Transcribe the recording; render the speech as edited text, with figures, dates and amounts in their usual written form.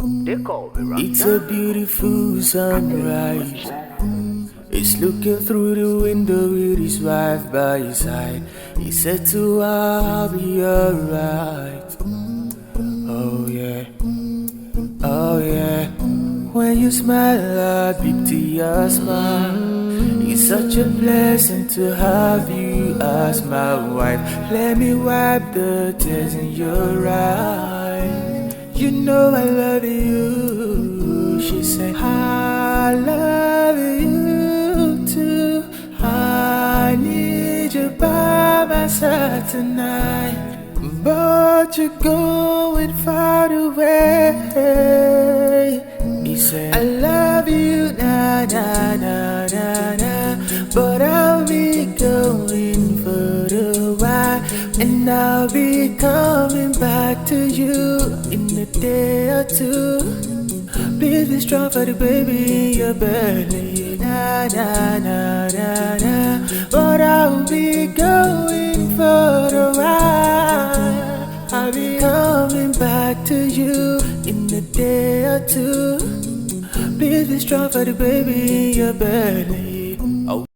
They call me Rock. It's a beautiful sunrise. He's looking through the window with his wife by his side. He said to her, I'll be alright. Oh yeah, oh yeah. When you smile, I beat to your smile. It's such a blessing to have you as my wife. Let me wipe the tears in your eyes. You know I love you. She said, I love you too. I need you by my side tonight. But you're going far away. He said, I love you, na na na na na. But I'll be going for a while, and I'll be coming back to you in a day or two. Please be strong for the baby in your belly, na na na na na. But I'll be going for a while. I'll be coming back to you in a day or two. Please be strong for the baby in your belly.